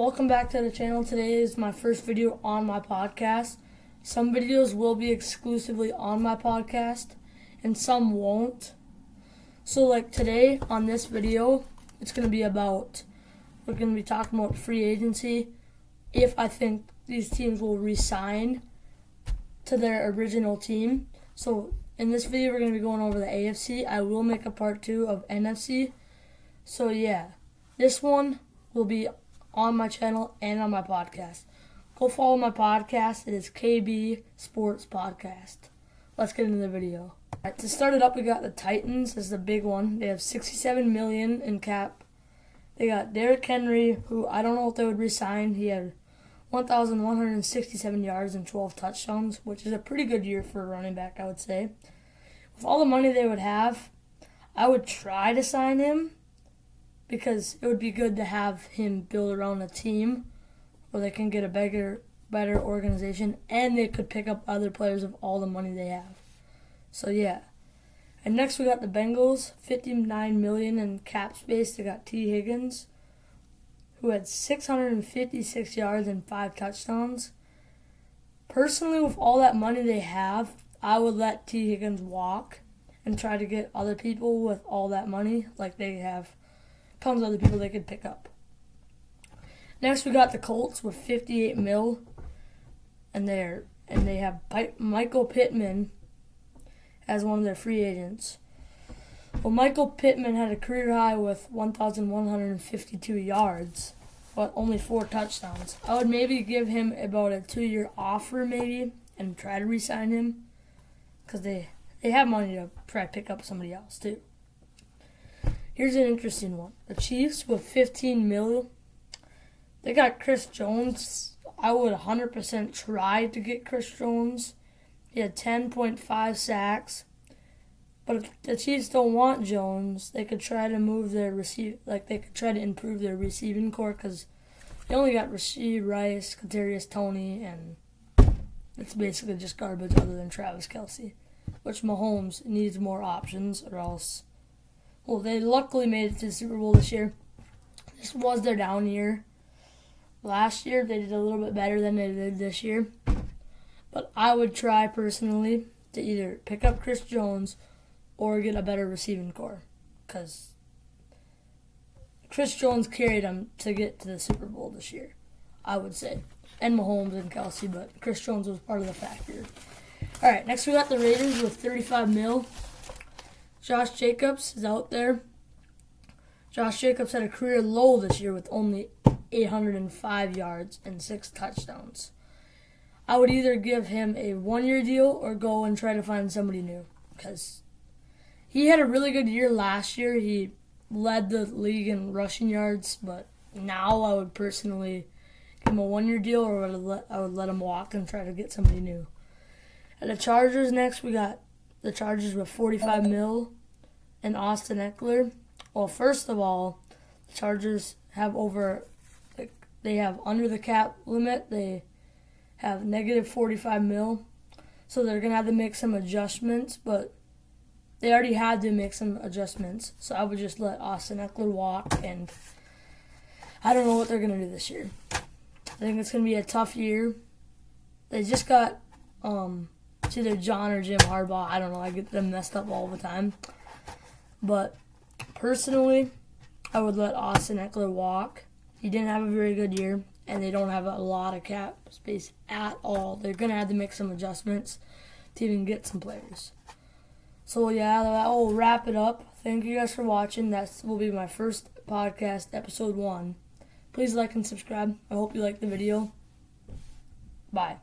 Welcome back to the channel. Today is my first video on my podcast. Some videos will be exclusively on my podcast and some won't. So like today on this video, it's going to be about, we're going to be talking about free agency, if I think these teams will re-sign to their original team. So in this video, we're going to be going over the AFC. I will make a part 2 of NFC. So yeah, this one will be on my channel and on my podcast. Go follow my podcast. It is KB Sports Podcast. Let's get into the video. All right, to start it up, we got the Titans as the big one. They have $67 million in cap. They got Derrick Henry, who I don't know if they would resign. He had 1,167 yards and 12 touchdowns, which is a pretty good year for a running back, I would say. With all the money they would have, I would try to sign him, because it would be good to have him build around a team where they can get a better organization, and they could pick up other players with all the money they have. So yeah. And next we got the Bengals, $59 million in cap space. They got T. Higgins, who had 656 yards and 5 touchdowns. Personally, with all that money they have, I would let T. Higgins walk and try to get other people with all that money, like they have tons of other people they could pick up. Next, we got the Colts with $58 million, and they have Michael Pittman as one of their free agents. Well, Michael Pittman had a career high with 1,152 yards, but only 4 touchdowns. I would maybe give him about a 2-year offer, maybe, and try to re-sign him, because they have money to try to pick up somebody else too. Here's an interesting one. The Chiefs with $15 million. They got Chris Jones. I would 100% try to get Chris Jones. He had 10.5 sacks. But if the Chiefs don't want Jones, they could try to move their they could try to improve their receiving core, because they only got Rashee Rice, Kadarius Toney, and it's basically just garbage other than Travis Kelce, which Mahomes needs more options, or else. Well, they luckily made it to the Super Bowl this year. This was their down year. Last year, they did a little bit better than they did this year. But I would try, personally, to either pick up Chris Jones or get a better receiving core, because Chris Jones carried them to get to the Super Bowl this year, I would say. And Mahomes and Kelce, but Chris Jones was part of the factor. All right, next we got the Raiders with $35 million. Josh Jacobs is out there. Josh Jacobs had a career low this year with only 805 yards and 6 touchdowns. I would either give him a 1-year deal or go and try to find somebody new, because he had a really good year last year. He led the league in rushing yards, but now I would personally give him a 1-year deal, or I would let him walk and try to get somebody new. At the Chargers next, we got the Chargers with $45 million and Austin Eckler. Well, first of all, the Chargers have they have under the cap limit. They have negative $45 million. So they're going to have to make some adjustments, but they already had to make some adjustments. So I would just let Austin Eckler walk, and I don't know what they're going to do this year. I think it's going to be a tough year. They just got it's either John or Jim Harbaugh. I don't know. I get them messed up all the time. But personally, I would let Austin Eckler walk. He didn't have a very good year, and they don't have a lot of cap space at all. They're going to have to make some adjustments to even get some players. So, yeah, that will wrap it up. Thank you guys for watching. That will be my first podcast, episode 1. Please like and subscribe. I hope you liked the video. Bye.